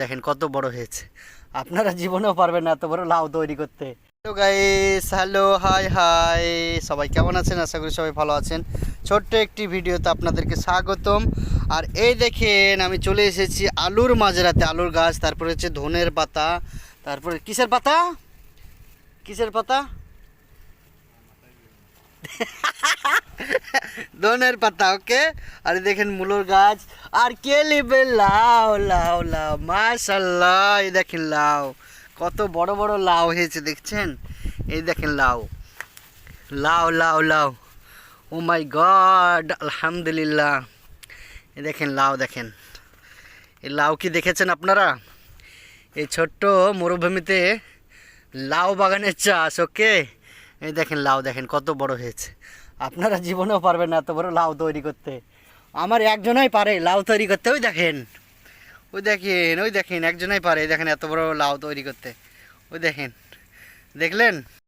দেখেন কত বড় হয়েছে, আপনারা জীবনেও পারবেন না এত বড় লাউ তৈরি করতে। Hello guys, hello, high high, সবাই কেমন আছেন? আশা করি সবাই ভালো আছেন। ছোট্ট একটি ভিডিওতে আপনাদেরকে স্বাগতম। আর এই দেখেন আমি চলে এসেছি আলুর মাঝরাতে। আলুর গাছ, তারপরে হচ্ছে ধনের পাতা, তারপরে কিসের পাতা, কিসের পাতা, ধনের পাতা, ওকে। আর দেখেন মূলোর গাছ, আর কে লিবে লাউ লাউ লাউ, মাশাল্লাহ। এই দেখেন লাউ, কত বড় বড় লাউ হয়েছে দেখছেন। এই দেখেন লাউ লাউ লাউ লাউ, ও মাই গড, আলহামদুলিল্লাহ। এই দেখেন লাউ, দেখেন এই লাউ কি দেখেছেন আপনারা? এই ছোট্ট মরুভূমিতে লাউ বাগানের চাষ, ওকে। এই দেখেন লাউ, দেখেন কত বড় হয়েছে, আপনারা জীবনেও পারবেন না এত বড় লাউ তৈরি করতে। আমার একজনই পারে লাউ তৈরি করতে। ওই দেখেন, ওই দেখেন, ওই দেখেন, একজনই পারে। এই দেখেন এত বড় লাউ তৈরি করতে। ওই দেখেন, দেখলেন?